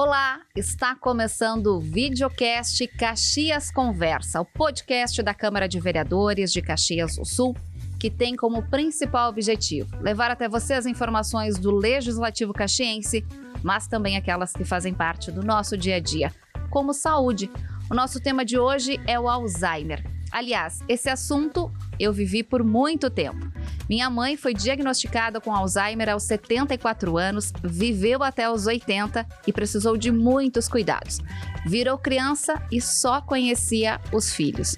Olá, está começando o videocast Caxias Conversa, o podcast da Câmara de Vereadores de Caxias do Sul, que tem como principal objetivo levar até você as informações do Legislativo caxiense, mas também aquelas que fazem parte do nosso dia a dia, como saúde. O nosso tema de hoje é o Alzheimer. Aliás, esse assunto eu vivi por muito tempo. Minha mãe foi diagnosticada com Alzheimer aos 74 anos, viveu até os 80 e precisou de muitos cuidados. Virou criança e só conhecia os filhos.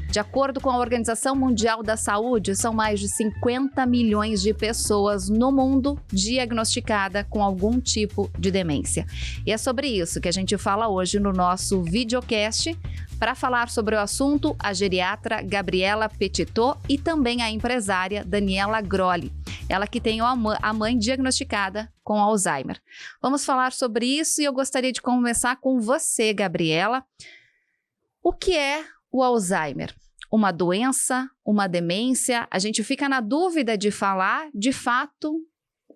De acordo com a Organização Mundial da Saúde, são mais de 50 milhões de pessoas no mundo diagnosticadas com algum tipo de demência. E é sobre isso que a gente fala hoje no nosso videocast. Para falar sobre o assunto, a geriatra Gabriela Petitot e também a empresária Daniela Grolli. Ela que tem a mãe diagnosticada com Alzheimer. Vamos falar sobre isso e eu gostaria de começar com você, Gabriela. O que é o Alzheimer? Uma doença? Uma demência? A gente fica na dúvida de falar, de fato,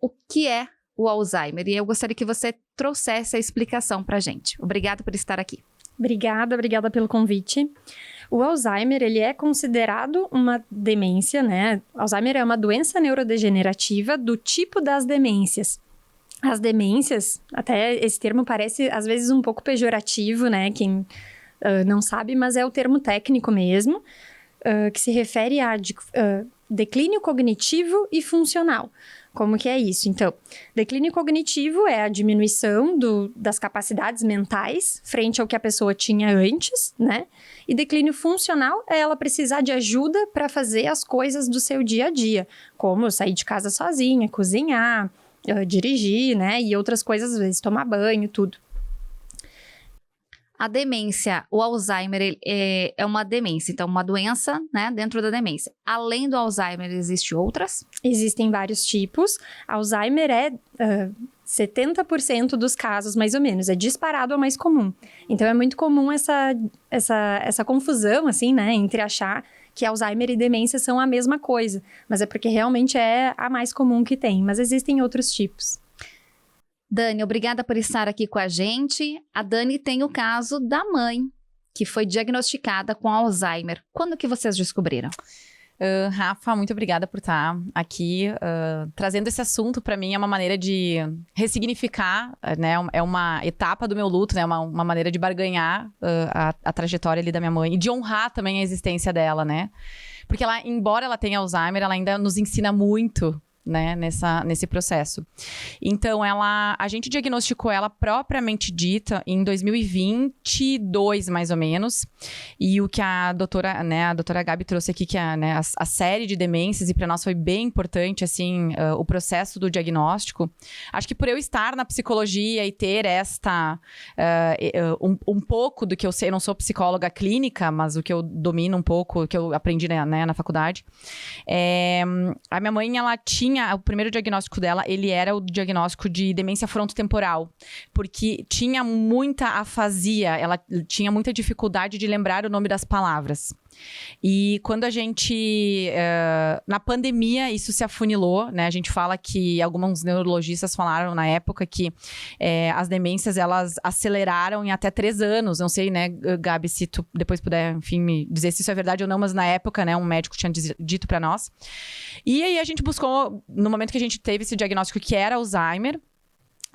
o que é o Alzheimer. E eu gostaria que você trouxesse a explicação para a gente. Obrigada por estar aqui. Obrigada pelo convite. O Alzheimer, ele é considerado uma demência, né? Alzheimer é uma doença neurodegenerativa do tipo das demências. As demências, até esse termo parece às vezes um pouco pejorativo, né? Quem não sabe, mas é o termo técnico mesmo, que se refere a declínio cognitivo e funcional. Como que é isso? Então, declínio cognitivo é a diminuição das capacidades mentais frente ao que a pessoa tinha antes, né? E declínio funcional é ela precisar de ajuda para fazer as coisas do seu dia a dia, como sair de casa sozinha, cozinhar, dirigir, né? E outras coisas, às vezes tomar banho, tudo. A demência, o Alzheimer é uma demência, então uma doença, né, dentro da demência. Além do Alzheimer, existem outras? Existem vários tipos. Alzheimer é 70% dos casos, mais ou menos, é disparado a mais comum. Então é muito comum essa confusão, assim, né, entre achar que Alzheimer e demência são a mesma coisa, mas é porque realmente é a mais comum que tem, mas existem outros tipos. Dani, obrigada por estar aqui com a gente. A Dani tem o caso da mãe, que foi diagnosticada com Alzheimer. Quando que vocês descobriram? Rafa, muito obrigada por estar aqui. Trazendo esse assunto, para mim, é uma maneira de ressignificar, né? É uma etapa do meu luto, né? Uma maneira de barganhar a trajetória ali da minha mãe. E de honrar também a existência dela, né? Porque ela, embora ela tenha Alzheimer, ela ainda nos ensina muito, né, nesse processo. Então, a gente diagnosticou ela propriamente dita em 2022, mais ou menos. E o que a doutora Gabi trouxe aqui, que é, né, a série de demências, e para nós foi bem importante, assim, o processo do diagnóstico. Acho que por eu estar na psicologia e ter um pouco do que eu sei, eu não sou psicóloga clínica, mas o que eu domino um pouco, o que eu aprendi, né, na faculdade. A minha mãe, ela tinha o primeiro diagnóstico dela, ele era o diagnóstico de demência frontotemporal, porque tinha muita afasia, ela tinha muita dificuldade de lembrar o nome das palavras. E quando a gente, na pandemia, isso se afunilou, né? A gente fala que alguns neurologistas falaram na época que as demências, elas aceleraram em até 3 anos. Não sei, né, Gabi, se tu depois puder, enfim, me dizer se isso é verdade ou não, mas na época, né, um médico tinha dito pra nós. E aí a gente buscou, no momento que a gente teve esse diagnóstico que era Alzheimer,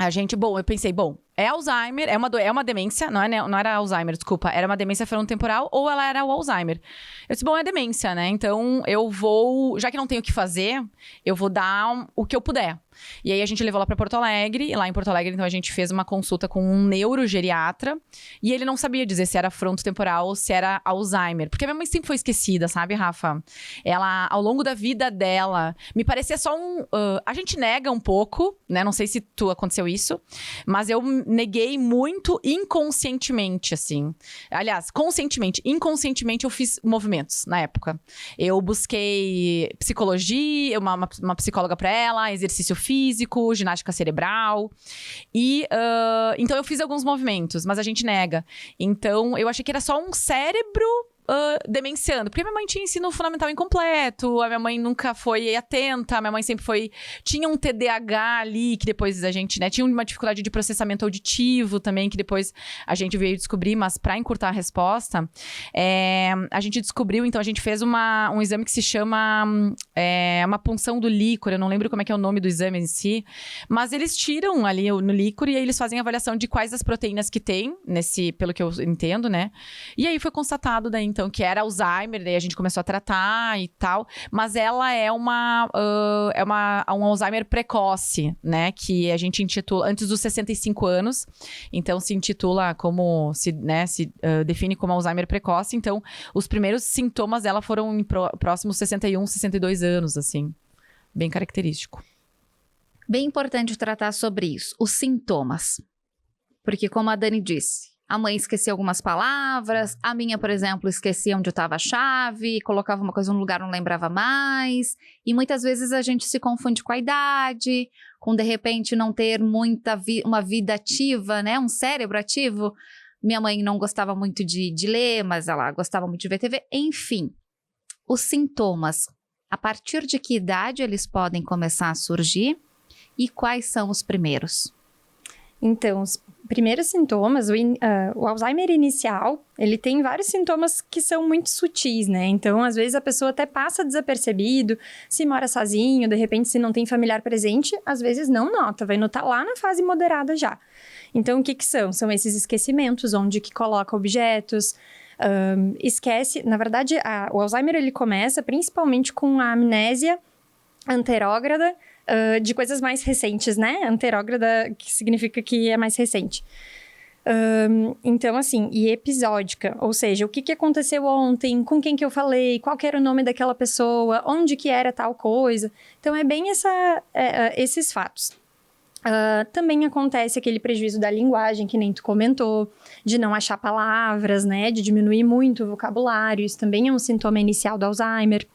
eu pensei, é Alzheimer, é uma demência, não era Alzheimer, desculpa, era uma demência frontotemporal ou ela era o Alzheimer. Eu disse, é demência, né? Então eu vou, já que não tenho o que fazer, eu vou dar o que eu puder. E aí a gente levou lá pra Porto Alegre, e lá em Porto Alegre, então a gente fez uma consulta com um neurogeriatra, e ele não sabia dizer se era frontotemporal ou se era Alzheimer, porque a minha mãe sempre foi esquecida, sabe, Rafa? Ela, ao longo da vida dela, me parecia só a gente nega um pouco, né? Não sei se aconteceu isso, mas eu neguei muito inconscientemente, assim. Aliás, conscientemente, inconscientemente eu fiz movimentos na época. Eu busquei psicologia, uma psicóloga pra ela, exercício físico, ginástica cerebral. E então eu fiz alguns movimentos, mas a gente nega. Então eu achei que era só um cérebro demenciando. Porque a minha mãe tinha ensino fundamental incompleto, a minha mãe nunca foi atenta, a minha mãe sempre foi... Tinha um TDAH ali, que depois a gente, né? Tinha uma dificuldade de processamento auditivo também, que depois a gente veio descobrir, mas pra encurtar a resposta, a gente descobriu, então a gente fez um exame que se chama uma punção do líquor, eu não lembro como é que é o nome do exame em si, mas eles tiram ali no líquor e aí eles fazem a avaliação de quais as proteínas que tem, pelo que eu entendo, né? E aí foi constatado daí, então, que era Alzheimer, daí a gente começou a tratar e tal, mas ela é um Alzheimer precoce, né? Que a gente intitula, antes dos 65 anos, então se intitula como, se define como Alzheimer precoce, então os primeiros sintomas dela foram próximos 61, 62 anos, assim, bem característico. Bem importante tratar sobre isso, os sintomas. Porque como a Dani disse, a mãe esquecia algumas palavras, a minha, por exemplo, esquecia onde estava a chave, colocava uma coisa no lugar, não lembrava mais. E muitas vezes a gente se confunde com a idade, com de repente não ter uma vida ativa, né? Um cérebro ativo. Minha mãe não gostava muito de ler, mas ela gostava muito de ver TV. Enfim, os sintomas, a partir de que idade eles podem começar a surgir e quais são os primeiros? Então, os primeiros sintomas, o Alzheimer inicial, ele tem vários sintomas que são muito sutis, né? Então, às vezes a pessoa até passa desapercebido, se mora sozinho, de repente se não tem familiar presente, às vezes não nota, vai notar lá na fase moderada já. Então, o que são? São esses esquecimentos, onde que coloca objetos, esquece. Na verdade, o Alzheimer ele começa principalmente com a amnésia anterógrada, de coisas mais recentes, né? Anterógrada, que significa que é mais recente. Então, assim, e episódica, ou seja, o que aconteceu ontem, com quem que eu falei, qual que era o nome daquela pessoa, onde que era tal coisa. Então, é bem esses fatos. Também acontece aquele prejuízo da linguagem, que nem tu comentou, de não achar palavras, né? De diminuir muito o vocabulário, isso também é um sintoma inicial do Alzheimer.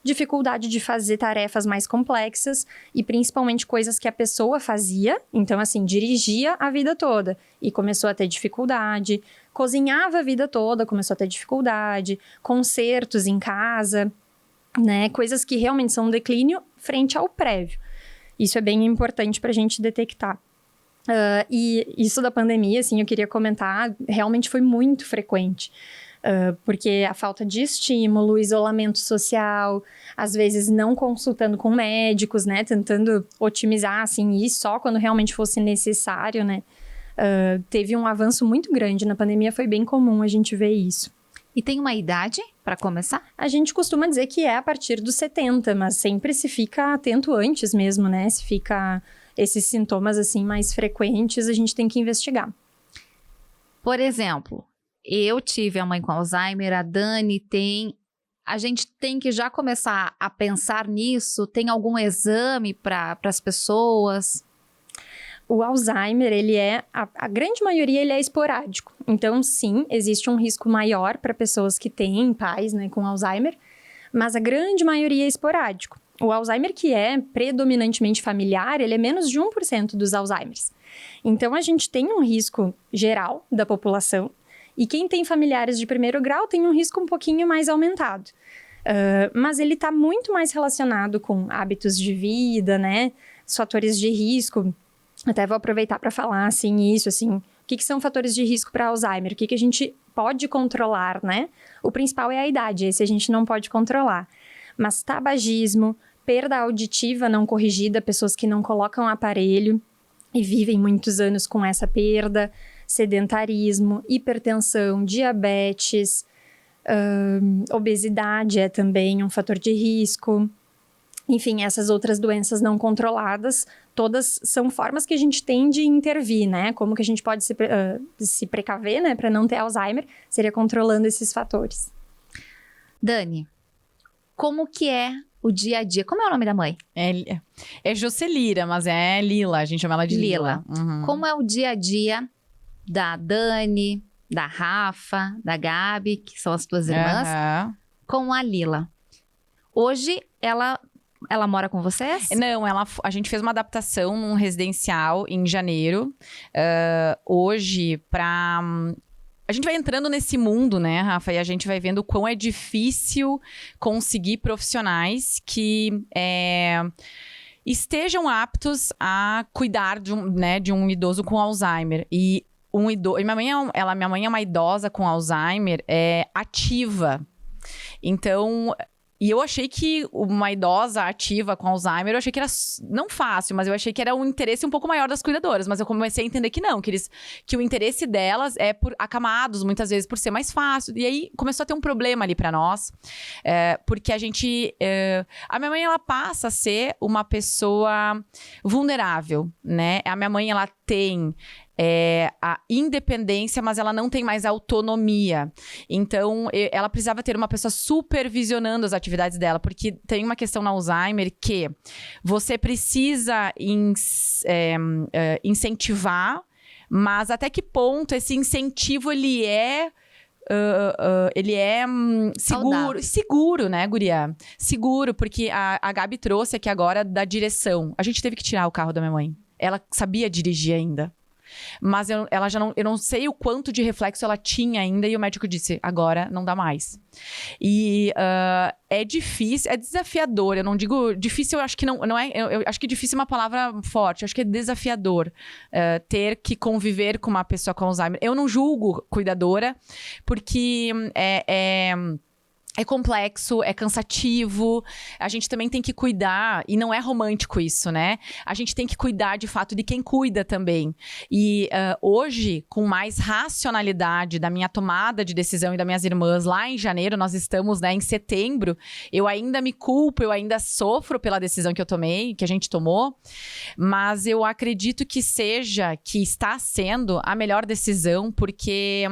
Dificuldade de fazer tarefas mais complexas e principalmente coisas que a pessoa fazia, então assim, dirigia a vida toda e começou a ter dificuldade, cozinhava a vida toda, começou a ter dificuldade, consertos em casa, né, coisas que realmente são um declínio frente ao prévio. Isso é bem importante para a gente detectar. E isso da pandemia, assim, eu queria comentar, realmente foi muito frequente. Porque a falta de estímulo, isolamento social, às vezes não consultando com médicos, né, tentando otimizar, assim, e só quando realmente fosse necessário, né, teve um avanço muito grande na pandemia, foi bem comum a gente ver isso. E tem uma idade para começar? A gente costuma dizer que é a partir dos 70, mas sempre se fica atento antes mesmo, né, se fica esses sintomas, assim, mais frequentes, a gente tem que investigar. Por exemplo, eu tive a mãe com Alzheimer, a Dani tem. A gente tem que já começar a pensar nisso? Tem algum exame para as pessoas? O Alzheimer, ele a grande maioria, ele é esporádico. Então, sim, existe um risco maior para pessoas que têm pais, né, com Alzheimer, mas a grande maioria é esporádico. O Alzheimer, que é predominantemente familiar, ele é menos de 1% dos Alzheimers. Então, a gente tem um risco geral da população. E quem tem familiares de primeiro grau tem um risco um pouquinho mais aumentado. Mas ele está muito mais relacionado com hábitos de vida, né? Os fatores de risco. Até vou aproveitar para falar, assim, isso, assim. O que são fatores de risco para Alzheimer? O que a gente pode controlar, né? O principal é a idade, esse a gente não pode controlar. Mas tabagismo, perda auditiva não corrigida, pessoas que não colocam aparelho e vivem muitos anos com essa perda, sedentarismo, hipertensão, diabetes, obesidade é também um fator de risco. Enfim, essas outras doenças não controladas, todas são formas que a gente tem de intervir, né? Como que a gente pode se precaver, né? Para não ter Alzheimer, seria controlando esses fatores. Dani, como que é o dia a dia? Como é o nome da mãe? É Jocelira, mas é Lila, a gente chama ela de Lila. Uhum. Como é o dia a dia da Dani, da Rafa, da Gabi, que são as tuas irmãs, com a Lila? Hoje, ela mora com vocês? Não, a gente fez uma adaptação num residencial em janeiro. Hoje, A gente vai entrando nesse mundo, né, Rafa? E a gente vai vendo o quão é difícil conseguir profissionais que estejam aptos a cuidar de um idoso com Alzheimer. E minha mãe é uma idosa com Alzheimer ativa. Então, e eu achei que uma idosa ativa com Alzheimer, eu achei que era não fácil, mas eu achei que era um interesse um pouco maior das cuidadoras. Mas eu comecei a entender que não, que o interesse delas é por acamados, muitas vezes por ser mais fácil. E aí começou a ter um problema ali pra nós, porque a minha mãe, ela passa a ser uma pessoa vulnerável, né? A minha mãe, ela tem a independência, mas ela não tem mais autonomia. Então, ela precisava ter uma pessoa supervisionando as atividades dela, porque tem uma questão no Alzheimer que você precisa incentivar, mas até que ponto esse incentivo ele é seguro, né, guria? Seguro, porque a Gabi trouxe aqui agora da direção. A gente teve que tirar o carro da minha mãe. Ela sabia dirigir ainda. Mas eu não sei o quanto de reflexo ela tinha ainda, e o médico disse, agora não dá mais. E é difícil, é desafiador. Eu não digo difícil, eu acho que não é. Eu acho que difícil é uma palavra forte. Eu acho que é desafiador ter que conviver com uma pessoa com Alzheimer. Eu não julgo cuidadora, porque é complexo, é cansativo, a gente também tem que cuidar, e não é romântico isso, né? A gente tem que cuidar, de fato, de quem cuida também. E hoje, com mais racionalidade da minha tomada de decisão e das minhas irmãs, lá em janeiro, nós estamos, né, em setembro, eu ainda me culpo, eu ainda sofro pela decisão que eu tomei, que a gente tomou, mas eu acredito que está sendo a melhor decisão, porque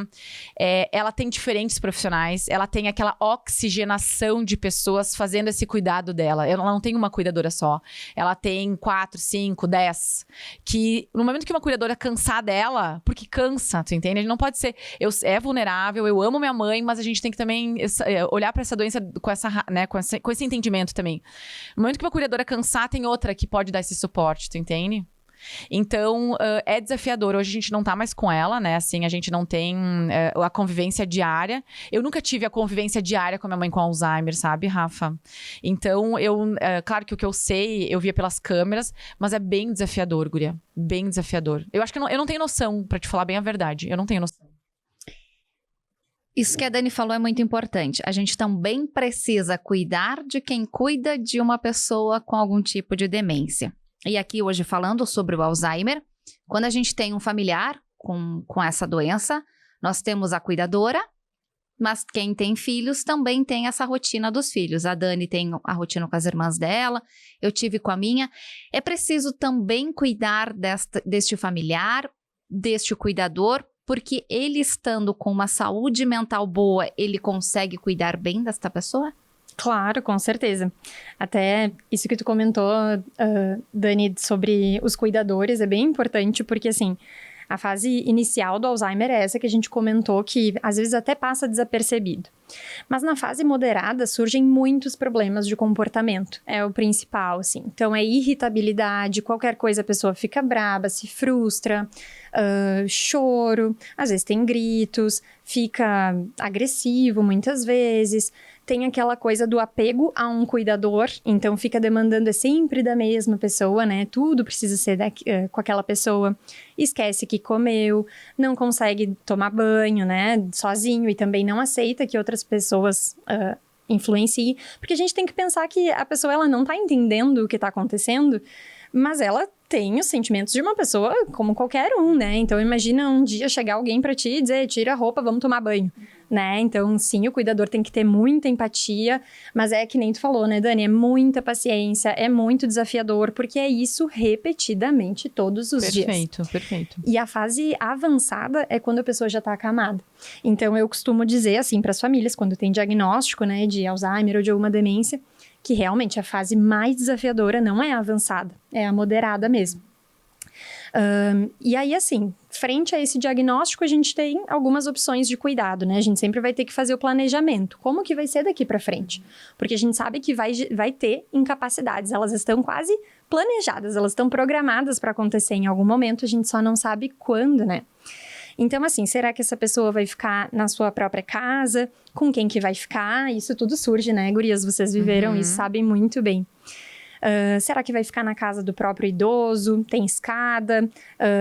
ela tem diferentes profissionais, ela tem aquela oxigenação de pessoas fazendo esse cuidado dela. Ela não tem uma cuidadora só. Ela tem 4, 5, 10. Que no momento que uma cuidadora cansar dela, porque cansa, tu entende? A gente não pode ser... É vulnerável, eu amo minha mãe, mas a gente tem que também olhar pra essa doença com esse entendimento também. No momento que uma cuidadora cansar, tem outra que pode dar esse suporte, tu entende? Então, é desafiador. Hoje a gente não tá mais com ela, né? Assim, a gente não tem a convivência diária. Eu nunca tive a convivência diária com a minha mãe com Alzheimer, sabe, Rafa? Então, claro que o que eu sei, eu via pelas câmeras, mas é bem desafiador, guria. Bem desafiador. Eu acho que eu não tenho noção, pra te falar bem a verdade. Eu não tenho noção. Isso que a Dani falou é muito importante. A gente também precisa cuidar de quem cuida de uma pessoa com algum tipo de demência. E aqui hoje falando sobre o Alzheimer, quando a gente tem um familiar com essa doença, nós temos a cuidadora, mas quem tem filhos também tem essa rotina dos filhos. A Dani tem a rotina com as irmãs dela, eu tive com a minha. É preciso também cuidar deste familiar, deste cuidador, porque ele estando com uma saúde mental boa, ele consegue cuidar bem desta pessoa? Claro, com certeza. Até isso que tu comentou, Dani, sobre os cuidadores é bem importante, porque assim, a fase inicial do Alzheimer é essa que a gente comentou, que às vezes até passa desapercebido. Mas na fase moderada surgem muitos problemas de comportamento, é o principal, assim. Então é irritabilidade, qualquer coisa a pessoa fica braba, se frustra, choro, às vezes tem gritos, fica agressivo muitas vezes, tem aquela coisa do apego a um cuidador, então fica demandando sempre da mesma pessoa, né? Tudo precisa ser com aquela pessoa. Esquece que comeu, não consegue tomar banho, né? Sozinho, e também não aceita que outras pessoas influenciem. Porque a gente tem que pensar que a pessoa ela não tá entendendo o que tá acontecendo, mas ela tem os sentimentos de uma pessoa como qualquer um, né? Então, imagina um dia chegar alguém pra ti e dizer, tira a roupa, vamos tomar banho, né? Então, sim, o cuidador tem que ter muita empatia, mas é que nem tu falou, né, Dani? É muita paciência, é muito desafiador, porque é isso repetidamente todos os dias. Perfeito, perfeito. E a fase avançada é quando a pessoa já tá acamada. Então, eu costumo dizer, assim, pras famílias, quando tem diagnóstico, né, de Alzheimer ou de alguma demência, que realmente a fase mais desafiadora não é a avançada, é a moderada mesmo. E aí, assim, frente a esse diagnóstico, a gente tem algumas opções de cuidado, né? A gente sempre vai ter que fazer o planejamento. Como que vai ser daqui pra frente? Porque a gente sabe que vai ter incapacidades, elas estão quase planejadas, elas estão programadas para acontecer em algum momento, a gente só não sabe quando, né? Então, assim, será que essa pessoa vai ficar na sua própria casa? Com quem que vai ficar? Isso tudo surge, né, gurias? Vocês viveram isso, sabem muito bem. Será que vai ficar na casa do próprio idoso? Tem escada?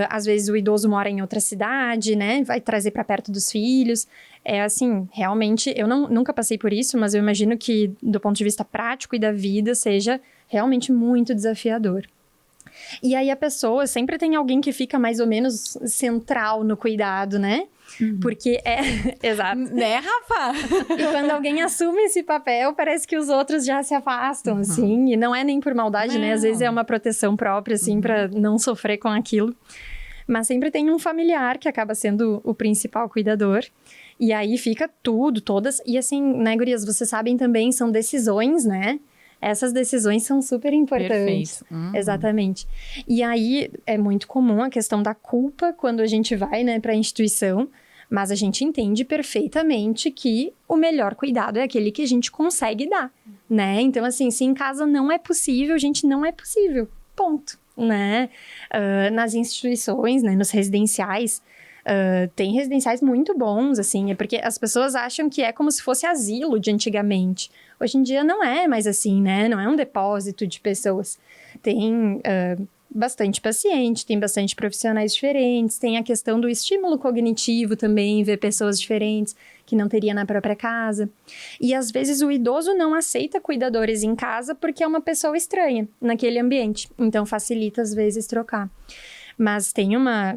Às vezes o idoso mora em outra cidade, né? Vai trazer para perto dos filhos. É assim, realmente, eu nunca passei por isso, mas eu imagino que, do ponto de vista prático e da vida, seja realmente muito desafiador. E aí a pessoa sempre tem alguém que fica mais ou menos central no cuidado, né? Porque exato. Né, Rafa? E quando alguém assume esse papel, parece que os outros já se afastam, assim. E não é nem por maldade, né? Às vezes é uma proteção própria, assim, pra não sofrer com aquilo. Mas sempre tem um familiar que acaba sendo o principal cuidador. E aí fica tudo, todas... E assim, né, gurias, vocês sabem também, são decisões, né? Essas decisões são super importantes. Perfeito. Exatamente. E aí, é muito comum a questão da culpa quando a gente vai, né, para a instituição, mas a gente entende perfeitamente que o melhor cuidado é aquele que a gente consegue dar, né? Então, assim, se em casa não é possível, gente, não é possível. Ponto, né? Nas instituições, né, nos residenciais, tem residenciais muito bons, assim, é porque as pessoas acham que é como se fosse asilo de antigamente. Hoje em dia não é mais assim, né? Não é um depósito de pessoas. Tem bastante paciente, tem bastante profissionais diferentes, tem a questão do estímulo cognitivo também, ver pessoas diferentes que não teria na própria casa. E às vezes o idoso não aceita cuidadores em casa porque é uma pessoa estranha naquele ambiente. Então facilita às vezes trocar. Mas tem uma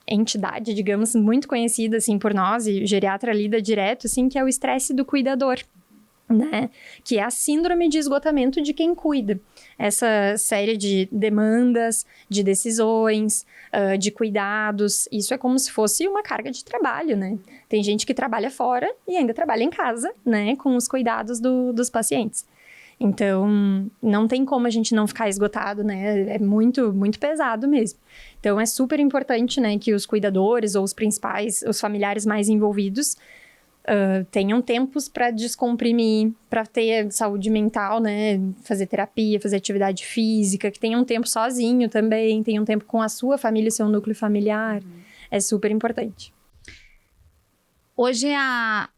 entidade, digamos, muito conhecida, assim, por nós, e o geriatra lida direto, assim, que é o estresse do cuidador, né? Que é a síndrome de esgotamento de quem cuida. Essa série de demandas, de decisões, de cuidados, isso é como se fosse uma carga de trabalho, né? Tem gente que trabalha fora e ainda trabalha em casa, né? Com os cuidados dos pacientes. Então, não tem como a gente não ficar esgotado, né? É muito, muito pesado mesmo. Então, é super importante, né, que os cuidadores ou os principais, os familiares mais envolvidos, tenham tempos para descomprimir, para ter saúde mental, né? Fazer terapia, fazer atividade física, que tenham um tempo sozinho também, tenham um tempo com a sua família, o seu núcleo familiar. É super importante. Hoje a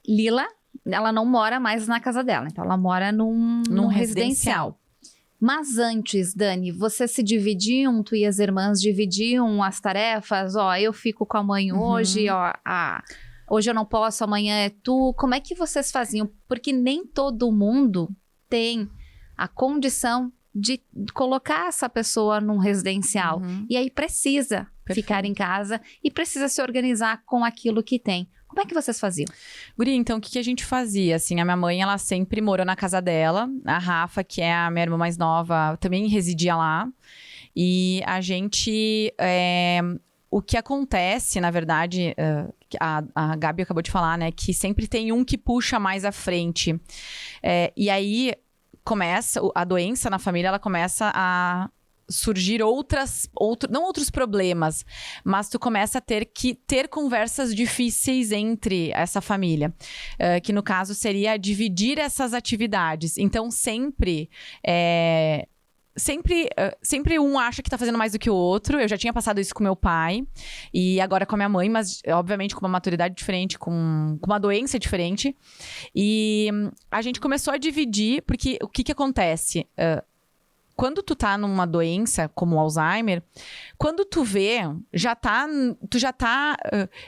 Lila, ela não mora mais na casa dela, então ela mora num residencial. Mas antes, Dani, vocês se dividiam, tu e as irmãs dividiam as tarefas? Ó, eu fico com a mãe hoje, ó, hoje eu não posso, amanhã é tu. Como é que vocês faziam? Porque nem todo mundo tem a condição de colocar essa pessoa num residencial. E aí precisa ficar em casa e precisa se organizar com aquilo que tem. Como é que vocês faziam? Guri, então, o que a gente fazia? Assim, a minha mãe, ela sempre morou na casa dela. A Rafa, que é a minha irmã mais nova, também residia lá. E a gente... o que acontece, na verdade, a Gabi acabou de falar, né? Que sempre tem um que puxa mais à frente. E aí, a doença na família, ela começa a surgir não outros problemas, mas tu começa a ter que ter conversas difíceis entre essa família, que no caso seria dividir essas atividades. Então sempre um acha que tá fazendo mais do que o outro. Eu já tinha passado isso com meu pai e agora com a minha mãe, mas obviamente com uma maturidade diferente, com uma doença diferente. E a gente começou a dividir, porque o que acontece? Quando tu tá numa doença como o Alzheimer, quando tu vê,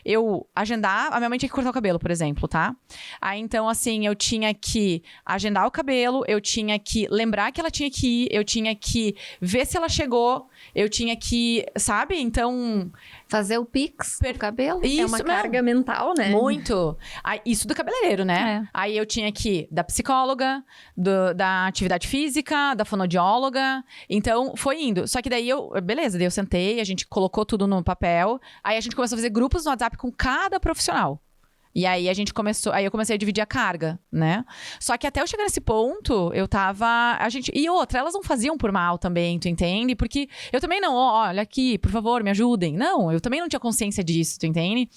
eu agendar, a minha mãe tinha que cortar o cabelo, por exemplo, tá? Aí, então, assim, eu tinha que agendar o cabelo, eu tinha que lembrar que ela tinha que ir, eu tinha que ver se ela chegou, eu tinha que, sabe? Então... Fazer o pix do cabelo? Isso, é uma carga mental, né? Muito. Isso do cabeleireiro, né? Aí eu tinha que ir da psicóloga, da atividade física, da fonoaudióloga. Então, foi indo. Só que daí beleza, daí eu sentei, a gente colocou tudo no papel. Aí a gente começou a fazer grupos no WhatsApp com cada profissional. E aí eu comecei a dividir a carga, né? Só que até eu chegar nesse ponto, e outra, elas não faziam por mal também, tu entende? Porque eu também não, olha aqui, por favor, me ajudem. Não, eu também não tinha consciência disso, tu entende?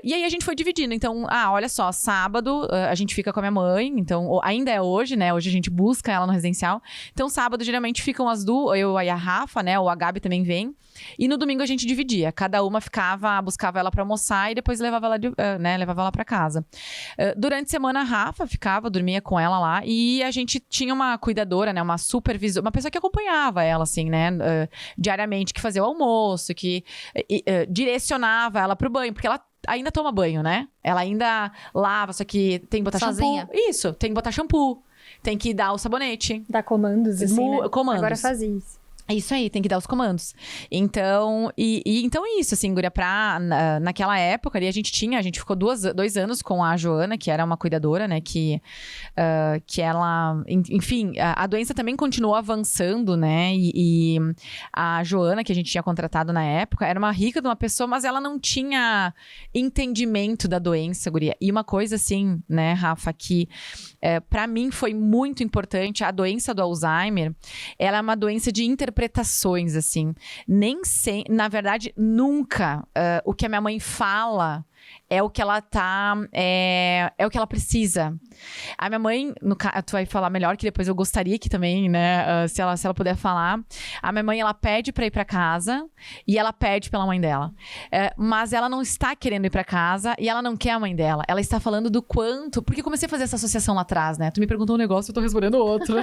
E aí a gente foi dividindo. Então, olha só, sábado a gente fica com a minha mãe, então, ainda é hoje, né? Hoje a gente busca ela no residencial. Então, sábado, geralmente, ficam as duas, eu e a Rafa, né? Ou a Gabi também vem. E no domingo a gente dividia. Cada uma buscava ela pra almoçar e depois levava ela pra casa. Durante a semana, a Rafa dormia com ela lá. E a gente tinha uma cuidadora, né? Uma supervisora, uma pessoa que acompanhava ela, assim, né? Diariamente, que fazia o almoço, que direcionava ela pro banho. Porque ela ainda toma banho, né? Ela ainda lava, só que tem que botar sozinha? shampoo. Isso, tem que botar shampoo. Tem que dar o sabonete. Dá comandos, assim, né? Comandos. Agora faz isso. É isso aí, tem que dar os comandos. Então, então isso, assim, guria, naquela época ali, a gente ficou 2 anos com a Joana, que era uma cuidadora, né, que ela, enfim, a doença também continuou avançando, né, e a Joana, que a gente tinha contratado na época, era uma rica de uma pessoa, mas ela não tinha entendimento da doença, guria. E uma coisa, assim, né, Rafa, que pra mim foi muito importante, a doença do Alzheimer, ela é uma doença de interpretações, assim. Na verdade, nunca o que a minha mãe fala é o que ela é o que ela precisa. A minha mãe, tu vai falar melhor, que depois eu gostaria que também, né, se ela puder falar. A minha mãe, ela pede pra ir pra casa e ela pede pela mãe dela. Mas ela não está querendo ir pra casa e ela não quer a mãe dela. Ela está falando do quanto... Porque eu comecei a fazer essa associação lá atrás, né? Tu me perguntou um negócio, eu tô respondendo outro.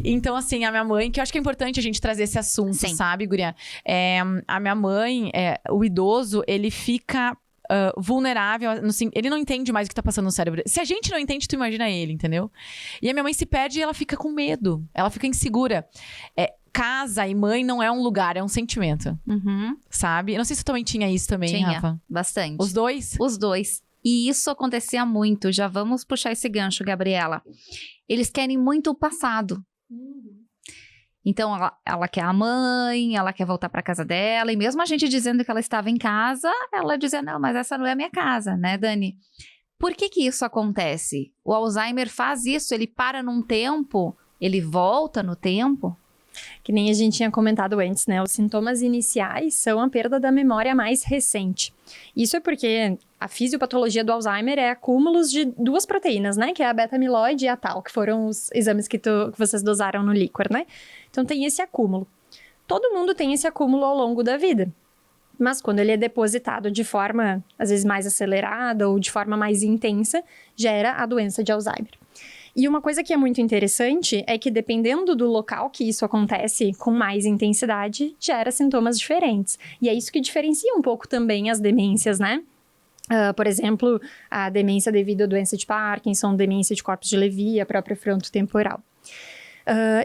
Então, assim, a minha mãe, que eu acho que é importante a gente trazer esse assunto, Sim. sabe, guria? A minha mãe, o idoso, ele fica vulnerável, assim, ele não entende mais o que tá passando no cérebro. Se a gente não entende, tu imagina ele, entendeu? E a minha mãe se perde e ela fica com medo, ela fica insegura. Casa e mãe não é um lugar, é um sentimento, sabe? Eu não sei se tu também tinha isso também, Rafa. Bastante. Os dois? Os dois. E isso acontecia muito. Já vamos puxar esse gancho, Gabriela. Eles querem muito o passado. Então, ela quer a mãe, ela quer voltar para casa dela. E mesmo a gente dizendo que ela estava em casa, ela dizia, não, mas essa não é a minha casa, né, Dani? Por que isso acontece? O Alzheimer faz isso, ele para num tempo, ele volta no tempo. Que nem a gente tinha comentado antes, né? Os sintomas iniciais são a perda da memória mais recente. Isso é porque a fisiopatologia do Alzheimer é acúmulos de 2 proteínas, né? Que é a beta-amiloide e a tal, que foram os exames que vocês dosaram no líquor, né? Então tem esse acúmulo. Todo mundo tem esse acúmulo ao longo da vida. Mas quando ele é depositado de forma, às vezes, mais acelerada ou de forma mais intensa, gera a doença de Alzheimer. E uma coisa que é muito interessante é que, dependendo do local que isso acontece com mais intensidade, gera sintomas diferentes. E é isso que diferencia um pouco também as demências, né? Por exemplo, a demência devido à doença de Parkinson, demência de corpos de Levy, a própria frontotemporal.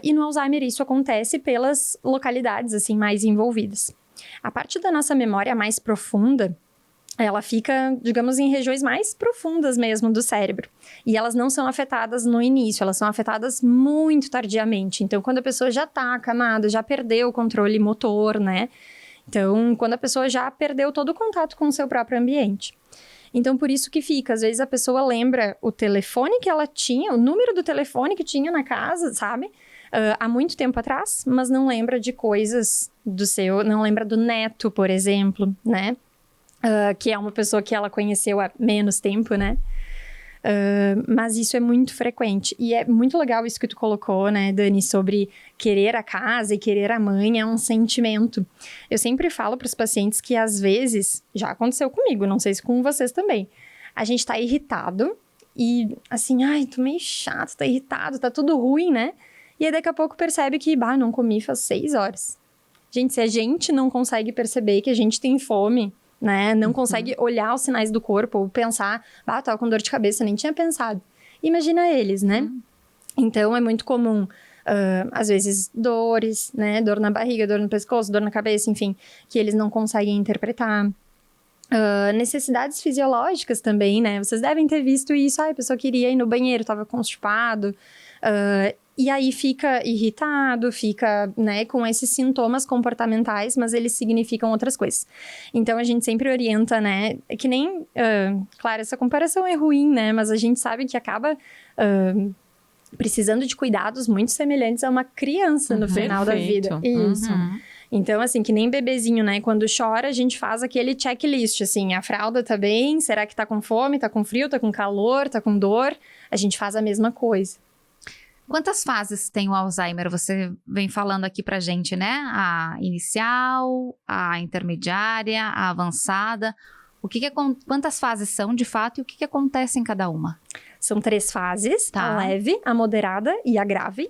E no Alzheimer isso acontece pelas localidades assim, mais envolvidas. A parte da nossa memória mais profunda, ela fica, digamos, em regiões mais profundas mesmo do cérebro. E elas não são afetadas no início, elas são afetadas muito tardiamente. Então, quando a pessoa já está acamada, já perdeu o controle motor, né? Então, quando a pessoa já perdeu todo o contato com o seu próprio ambiente. Então, por isso que fica. Às vezes, a pessoa lembra o telefone que ela tinha, o número do telefone que tinha na casa, sabe? Há muito tempo atrás, mas não lembra de coisas não lembra do neto, por exemplo, né? Que é uma pessoa que ela conheceu há menos tempo, né? Mas isso é muito frequente. E é muito legal isso que tu colocou, né, Dani, sobre querer a casa e querer a mãe é um sentimento. Eu sempre falo para os pacientes que, às vezes, já aconteceu comigo, não sei se com vocês também, a gente tá irritado e, assim, ai, tô meio chato, tá irritado, tá tudo ruim, né? E aí, daqui a pouco, percebe que, não comi faz 6 horas. Gente, se a gente não consegue perceber que a gente tem fome, né? Não consegue olhar os sinais do corpo ou pensar, tava com dor de cabeça, nem tinha pensado. Imagina eles, né? Então, é muito comum, às vezes, dores, né? Dor na barriga, dor no pescoço, dor na cabeça, enfim, que eles não conseguem interpretar. Necessidades fisiológicas também, né? Vocês devem ter visto isso. A pessoa queria ir no banheiro, tava constipado. E aí fica irritado, fica, né, com esses sintomas comportamentais, mas eles significam outras coisas. Então, a gente sempre orienta, né, que nem... claro, essa comparação é ruim, né, mas a gente sabe que acaba precisando de cuidados muito semelhantes a uma criança no final da vida. Isso. Então, assim, que nem bebezinho, né, quando chora, a gente faz aquele checklist, assim, a fralda tá bem, será que tá com fome, tá com frio, tá com calor, tá com dor? A gente faz a mesma coisa. Quantas fases tem o Alzheimer? Você vem falando aqui pra gente, né? A inicial, a intermediária, a avançada. Quantas fases são, de fato, e o que acontece em cada uma? São 3 fases, Tá. a leve, a moderada e a grave.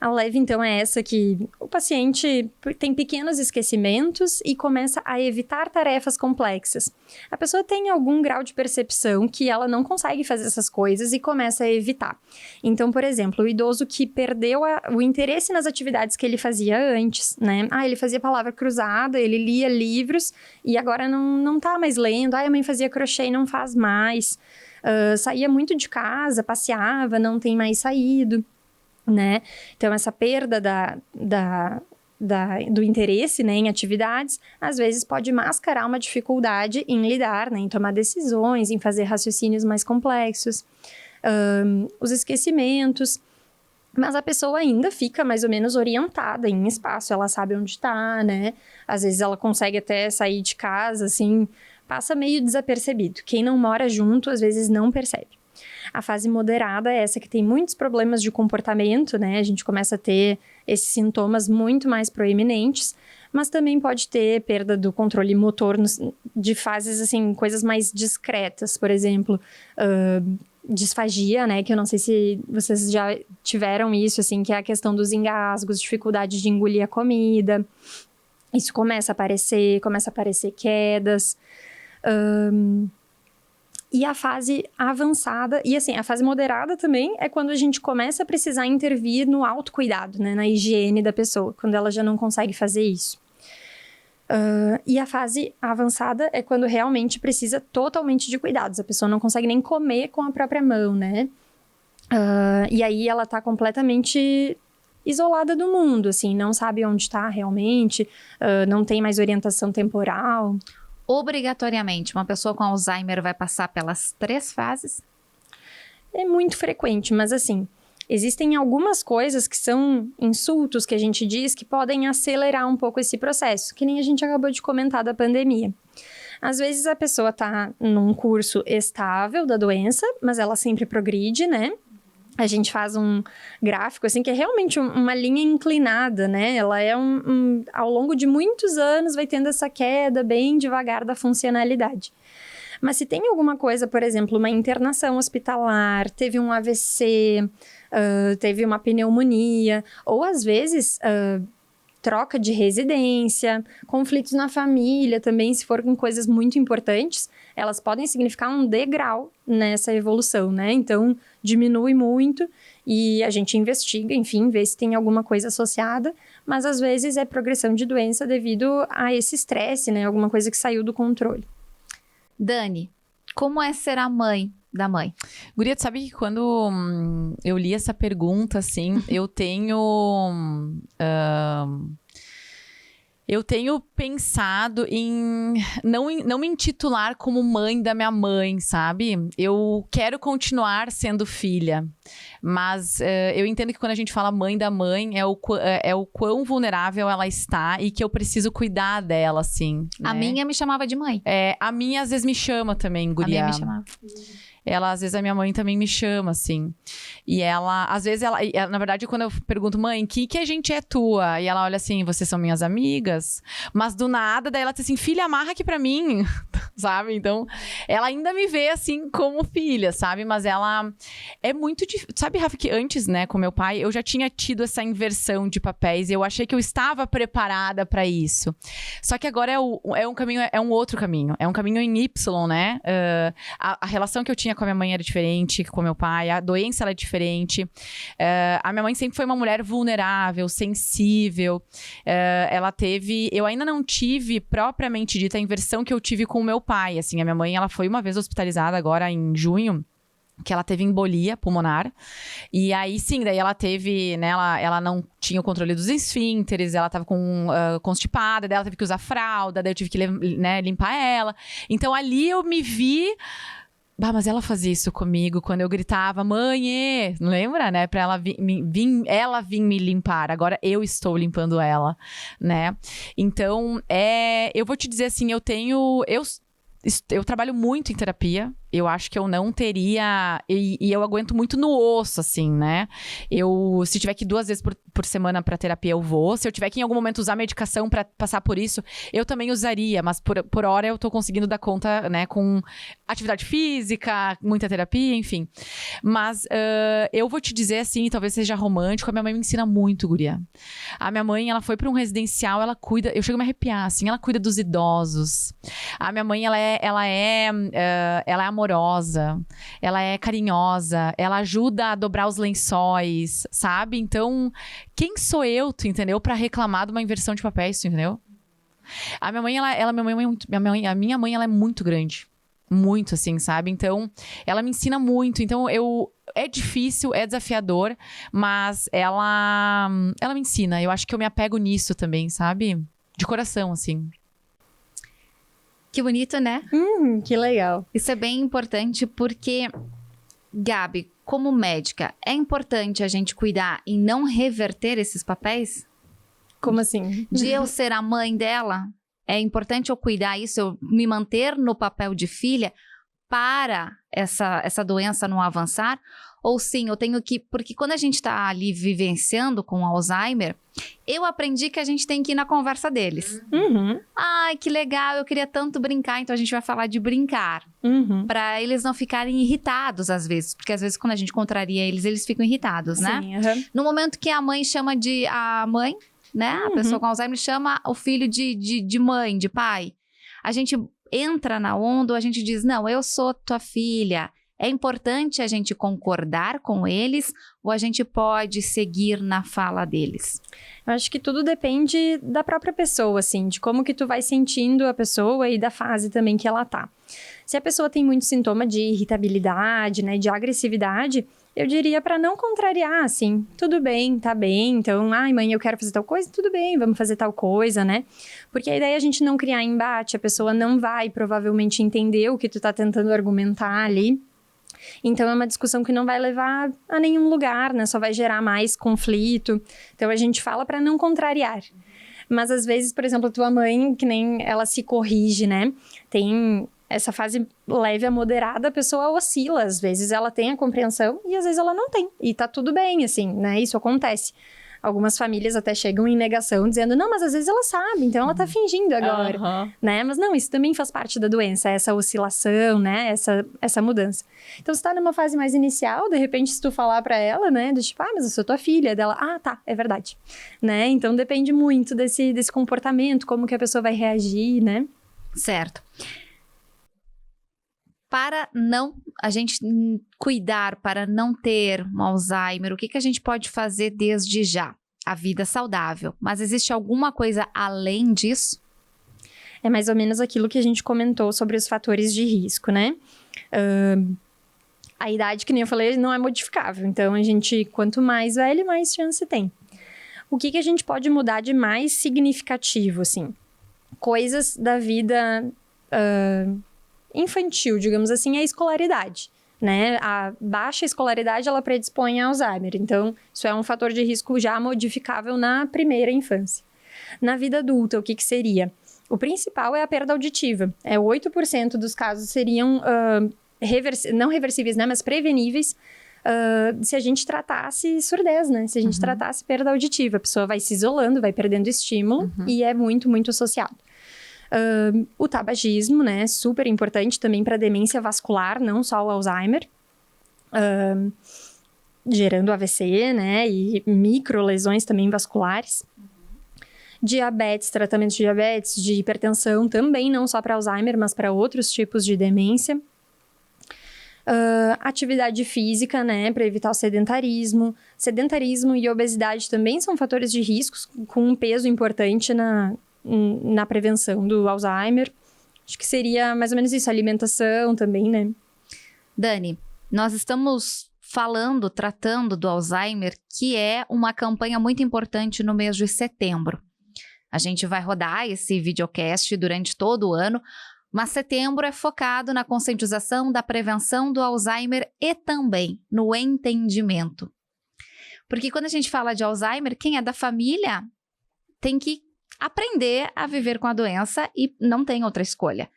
A leve, então, é essa que o paciente tem pequenos esquecimentos e começa a evitar tarefas complexas. A pessoa tem algum grau de percepção que ela não consegue fazer essas coisas e começa a evitar. Então, por exemplo, o idoso que perdeu o interesse nas atividades que ele fazia antes, né? Ele fazia palavra cruzada, ele lia livros e agora não tá mais lendo. A mãe fazia crochê e não faz mais. Saía muito de casa, passeava, não tem mais saído. Né? Então, essa perda do interesse, né, em atividades, às vezes pode mascarar uma dificuldade em lidar, né, em tomar decisões, em fazer raciocínios mais complexos, os esquecimentos, mas a pessoa ainda fica mais ou menos orientada em espaço, ela sabe onde está, né? Às vezes ela consegue até sair de casa, assim, passa meio desapercebido. Quem não mora junto, às vezes não percebe. A fase moderada é essa que tem muitos problemas de comportamento, né? A gente começa a ter esses sintomas muito mais proeminentes, mas também pode ter perda do controle motor de fases, assim, coisas mais discretas. Por exemplo, disfagia, né? Que eu não sei se vocês já tiveram isso, assim, que é a questão dos engasgos, dificuldade de engolir a comida. Isso começa a aparecer quedas. E a fase avançada, e assim, a fase moderada também é quando a gente começa a precisar intervir no autocuidado, né, na higiene da pessoa, quando ela já não consegue fazer isso. E a fase avançada é quando realmente precisa totalmente de cuidados, a pessoa não consegue nem comer com a própria mão, né? E aí ela tá completamente isolada do mundo, assim, não sabe onde tá realmente, não tem mais orientação temporal. Obrigatoriamente, uma pessoa com Alzheimer vai passar pelas 3 fases? É muito frequente, mas assim, existem algumas coisas que são insultos que a gente diz que podem acelerar um pouco esse processo, que nem a gente acabou de comentar da pandemia. Às vezes a pessoa tá num curso estável da doença, mas ela sempre progride, né? A gente faz um gráfico, assim, que é realmente uma linha inclinada, né? Ela é ao longo de muitos anos vai tendo essa queda bem devagar da funcionalidade. Mas se tem alguma coisa, por exemplo, uma internação hospitalar, teve um AVC, teve uma pneumonia, ou às vezes troca de residência, conflitos na família também, se for com coisas muito importantes, elas podem significar um degrau nessa evolução, né? Então, diminui muito e a gente investiga, enfim, vê se tem alguma coisa associada, mas às vezes é progressão de doença devido a esse estresse, né? Alguma coisa que saiu do controle. Dani, como é ser a mãe da mãe? Guria, tu sabe que quando eu li essa pergunta, assim, eu tenho pensado em não me intitular como mãe da minha mãe, sabe? Eu quero continuar sendo filha, mas eu entendo que quando a gente fala mãe da mãe, é o quão vulnerável ela está e que eu preciso cuidar dela, assim. A né? minha me chamava de mãe. A minha às vezes me chama também, guria. A minha me chamava. Às vezes a minha mãe também me chama, assim. E às vezes na verdade, quando eu pergunto, mãe, que a gente é tua? E ela olha assim, vocês são minhas amigas? Mas do nada, daí ela diz assim, filha, amarra aqui pra mim, sabe? Então, ela ainda me vê assim como filha, sabe? Mas ela é muito difícil. Sabe, Rafa, que antes, né, com meu pai, eu já tinha tido essa inversão de papéis e eu achei que eu estava preparada pra isso. Só que agora é um caminho, é um outro caminho. É um caminho em Y, né? A relação que eu tinha com a minha mãe era diferente, com meu pai, a doença ela é diferente. A minha mãe sempre foi uma mulher vulnerável, sensível. Eu ainda não tive propriamente dita a inversão que eu tive com o meu pai. Assim, a minha mãe, ela foi uma vez hospitalizada agora em junho. que ela teve embolia pulmonar. E aí, sim, daí ela teve, né, ela não tinha o controle dos esfínteres, ela tava constipada, daí ela teve que usar fralda, daí eu tive que, né, limpar ela. Então, ali eu me vi... mas ela fazia isso comigo quando eu gritava, mãe, não lembra, né? Pra ela vir me limpar. Agora eu estou limpando ela, né? Então, eu vou te dizer assim, eu trabalho muito em terapia. Eu acho que eu não teria... E eu aguento muito no osso, assim, né? Se tiver que ir 2 vezes por semana pra terapia, eu vou. Se eu tiver que em algum momento usar medicação pra passar por isso, eu também usaria. Mas por hora eu tô conseguindo dar conta, né? Com atividade física, muita terapia, enfim. Mas eu vou te dizer, assim, talvez seja romântico, a minha mãe me ensina muito, guria. A minha mãe, ela foi pra um residencial, ela cuida... Eu chego a me arrepiar, assim. Ela cuida dos idosos. A minha mãe, ela é amorosa, ela é carinhosa, ela ajuda a dobrar os lençóis, sabe? Então, quem sou eu, tu entendeu? Pra reclamar de uma inversão de papéis, tu entendeu? A minha mãe, a minha mãe, ela é muito grande. Muito, assim, sabe? Então, ela me ensina muito. Então, é difícil, é desafiador, mas ela me ensina. Eu acho que eu me apego nisso também, sabe? De coração, assim. Que bonito, né? Que legal. Isso é bem importante porque, Gabi, como médica, é importante a gente cuidar e não reverter esses papéis? Como assim? De eu ser a mãe dela, é importante eu cuidar isso, eu me manter no papel de filha para essa doença não avançar? Ou sim, eu tenho que... Porque quando a gente está ali vivenciando com Alzheimer, eu aprendi que a gente tem que ir na conversa deles. Uhum. Ai, que legal, eu queria tanto brincar, então a gente vai falar de brincar. Uhum. Para eles não ficarem irritados às vezes. Porque às vezes quando a gente contraria eles ficam irritados, né? Sim, uhum. No momento que a mãe chama de... A mãe, né? A pessoa com Alzheimer chama o filho de mãe, de pai. A gente entra na onda, a gente diz, não, eu sou tua filha. É importante a gente concordar com eles ou a gente pode seguir na fala deles? Eu acho que tudo depende da própria pessoa, assim, de como que tu vai sentindo a pessoa e da fase também que ela tá. Se a pessoa tem muito sintoma de irritabilidade, né, de agressividade, eu diria para não contrariar, assim, tudo bem, tá bem, então, ai mãe, eu quero fazer tal coisa, tudo bem, vamos fazer tal coisa, né? Porque a ideia é a gente não criar embate, a pessoa não vai provavelmente entender o que tu tá tentando argumentar ali. Então, é uma discussão que não vai levar a nenhum lugar, né? Só vai gerar mais conflito. Então, a gente fala para não contrariar. Mas, às vezes, por exemplo, a tua mãe, que nem ela se corrige, né? Tem essa fase leve a moderada, a pessoa oscila. Às vezes, ela tem a compreensão e, às vezes, ela não tem. E tá tudo bem, assim, né? Isso acontece. Algumas famílias até chegam em negação, dizendo, não, mas às vezes ela sabe, então ela tá fingindo agora, né? Mas não, isso também faz parte da doença, essa oscilação, né? Essa mudança. Então, você tá numa fase mais inicial, de repente, se tu falar pra ela, né? Do tipo, mas eu sou tua filha. Dela, tá, é verdade. Né? Então, depende muito desse comportamento, como que a pessoa vai reagir, né? Certo. Para a gente cuidar, para não ter um Alzheimer, o que a gente pode fazer desde já? A vida saudável. Mas existe alguma coisa além disso? É mais ou menos aquilo que a gente comentou sobre os fatores de risco, né? A idade, que nem eu falei, não é modificável. Então, a gente, quanto mais velho, mais chance tem. O que a gente pode mudar de mais significativo, assim? Coisas da vida... infantil, digamos assim, é a escolaridade, né? A baixa escolaridade, ela predispõe a Alzheimer. Então, isso é um fator de risco já modificável na primeira infância. Na vida adulta, o que seria? O principal é a perda auditiva. 8% dos casos seriam não reversíveis, né? Mas preveníveis se a gente tratasse surdez, né? Se a gente tratasse perda auditiva. A pessoa vai se isolando, vai perdendo estímulo e é muito, muito associado. O tabagismo, né, super importante também para demência vascular, não só o Alzheimer, gerando AVC, né, e microlesões também vasculares. Diabetes, tratamento de diabetes, de hipertensão, também não só para Alzheimer, mas para outros tipos de demência. Atividade física, né, para evitar o sedentarismo. Sedentarismo e obesidade também são fatores de risco com um peso importante na prevenção do Alzheimer. Acho que seria mais ou menos isso, alimentação também, né? Dani, nós estamos tratando do Alzheimer, que é uma campanha muito importante no mês de setembro. A gente vai rodar esse videocast durante todo o ano, mas setembro é focado na conscientização da prevenção do Alzheimer e também no entendimento. Porque quando a gente fala de Alzheimer, quem é da família tem que aprender a viver com a doença e não tem outra escolha.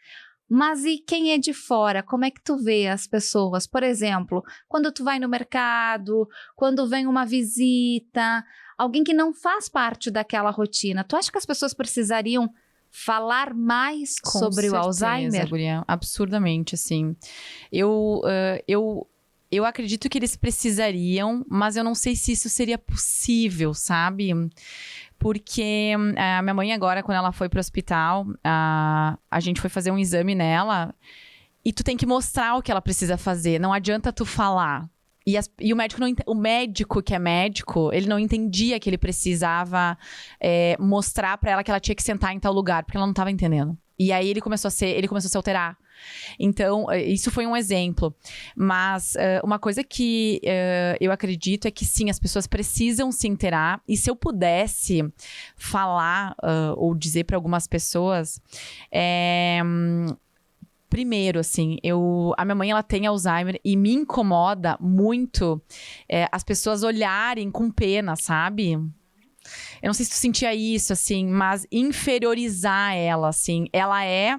Mas e quem é de fora? Como é que tu vê as pessoas? Por exemplo, quando tu vai no mercado, quando vem uma visita, alguém que não faz parte daquela rotina. Tu acha que as pessoas precisariam falar mais sobre o Alzheimer? Guria, absurdamente, assim. Eu acredito que eles precisariam, mas eu não sei se isso seria possível, sabe? Porque a minha mãe agora, quando ela foi pro hospital, a gente foi fazer um exame nela e tu tem que mostrar o que ela precisa fazer. Não adianta tu falar. E o médico, o médico que é médico, ele não entendia que ele precisava mostrar pra ela que ela tinha que sentar em tal lugar, porque ela não tava entendendo. E aí ele começou a se alterar. Então, isso foi um exemplo. Mas uma coisa que eu acredito é que sim, as pessoas precisam se inteirar. E se eu pudesse falar ou dizer para algumas pessoas... Primeiro, assim, a minha mãe, ela tem Alzheimer e me incomoda muito as pessoas olharem com pena, sabe? Eu não sei se tu sentia isso, assim, mas inferiorizar ela, assim. Ela é...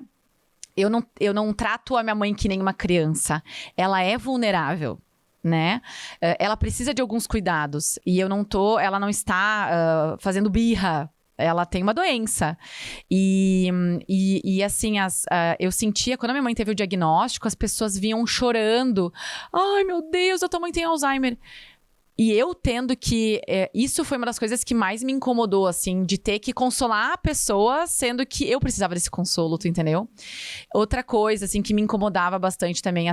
Eu não trato a minha mãe que nem uma criança. Ela é vulnerável, né? Ela precisa de alguns cuidados. E ela não está fazendo birra. Ela tem uma doença. E assim, eu sentia, quando a minha mãe teve o diagnóstico, as pessoas vinham chorando. Ai, meu Deus, a tua mãe tem Alzheimer. E eu tendo que... isso foi uma das coisas que mais me incomodou, assim, de ter que consolar a pessoa, sendo que eu precisava desse consolo, tu entendeu? Outra coisa, assim, que me incomodava bastante também,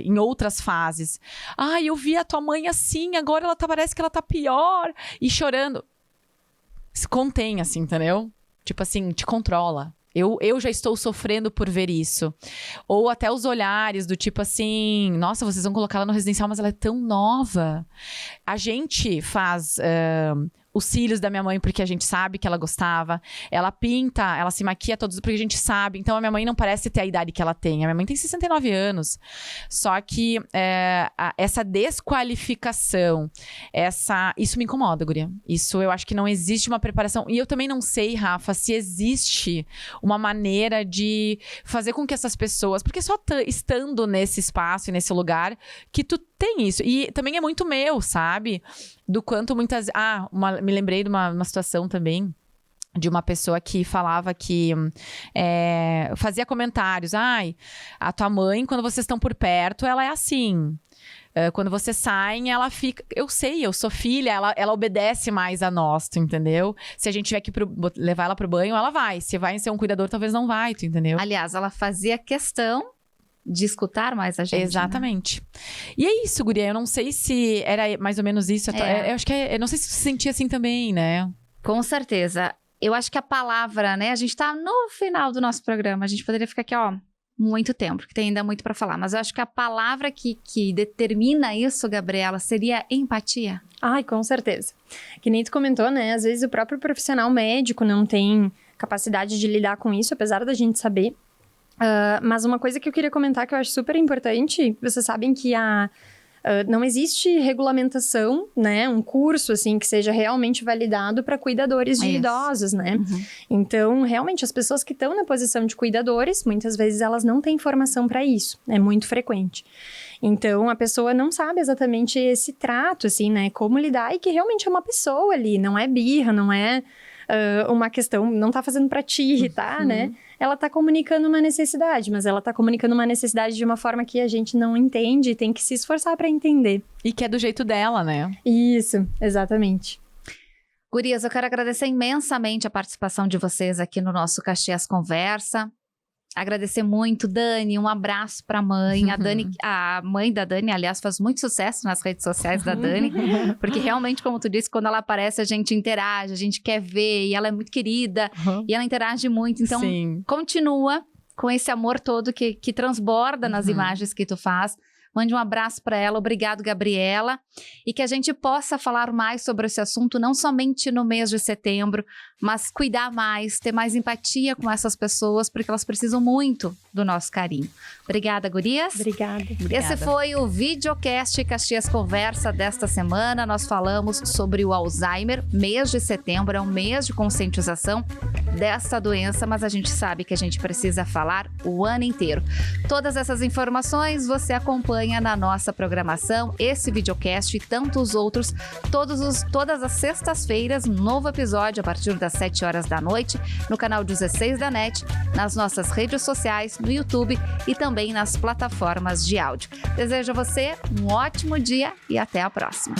em outras fases. Ai, eu vi a tua mãe assim, agora parece que ela tá pior. E chorando. Se contém, assim, entendeu? Tipo assim, te controla. Eu já estou sofrendo por ver isso. Ou até os olhares do tipo assim... Nossa, vocês vão colocar ela no residencial, mas ela é tão nova. A gente faz... os cílios da minha mãe, porque a gente sabe que ela gostava. Ela pinta, ela se maquia todos, porque a gente sabe. Então, a minha mãe não parece ter a idade que ela tem. A minha mãe tem 69 anos. Só que essa desqualificação, isso me incomoda, guria. Isso eu acho que não existe uma preparação. E eu também não sei, Rafa, se existe uma maneira de fazer com que essas pessoas... Porque só estando nesse espaço e nesse lugar que tu tem isso. E também é muito meu, sabe? Do quanto muitas... me lembrei de uma situação também de uma pessoa que falava que fazia comentários. Ai, a tua mãe, quando vocês estão por perto, ela é assim. Quando vocês saem, ela fica... Eu sei, eu sou filha, ela obedece mais a nós, tu entendeu? Se a gente tiver que levar ela pro banho, ela vai. Se vai ser um cuidador, talvez não vai, tu entendeu? Aliás, ela fazia questão de escutar mais a gente. Exatamente. Né? E é isso, guria. Eu não sei se era mais ou menos isso. Eu acho que eu não sei se você sentia assim também, né? Com certeza. Eu acho que a palavra, né? A gente tá no final do nosso programa. A gente poderia ficar aqui, muito tempo, porque tem ainda muito pra falar. Mas eu acho que a palavra que determina isso, Gabriela, seria empatia. Ai, com certeza. Que nem tu comentou, né? Às vezes o próprio profissional médico não tem capacidade de lidar com isso, apesar da gente saber. Mas uma coisa que eu queria comentar que eu acho super importante, vocês sabem que não existe regulamentação, né, um curso, assim, que seja realmente validado para cuidadores de idosos, né? Uhum. Então, realmente, as pessoas que estão na posição de cuidadores, muitas vezes elas não têm formação para isso, é muito frequente. Então, a pessoa não sabe exatamente esse trato, assim, né, como lidar, e que realmente é uma pessoa ali, não é birra, não é uma questão, não tá fazendo para te irritar, né? Ela tá comunicando uma necessidade, mas ela tá comunicando uma necessidade de uma forma que a gente não entende e tem que se esforçar para entender. E que é do jeito dela, né? Isso, exatamente. Gurias, eu quero agradecer imensamente a participação de vocês aqui no nosso Caxias Conversa. Agradecer muito, Dani, um abraço pra mãe. A mãe da Dani, aliás, faz muito sucesso nas redes sociais da Dani, porque realmente, como tu disse, quando ela aparece, a gente interage, a gente quer ver, e ela é muito querida, e ela interage muito. Então, continua com esse amor todo que transborda nas imagens que tu faz, Mande um abraço para ela. Obrigado, Gabriela. E que a gente possa falar mais sobre esse assunto, não somente no mês de setembro, mas cuidar mais, ter mais empatia com essas pessoas, porque elas precisam muito do nosso carinho. Obrigada, gurias. Obrigada. Esse foi o videocast Caxias Conversa desta semana. Nós falamos sobre o Alzheimer. Mês de setembro é um mês de conscientização dessa doença, mas a gente sabe que a gente precisa falar o ano inteiro. Todas essas informações você acompanha na nossa programação, esse videocast e tantos outros, todas as sextas-feiras, novo episódio a partir das 7 horas da noite, no canal 16 da NET, nas nossas redes sociais, no YouTube e também nas plataformas de áudio. Desejo a você um ótimo dia e até a próxima.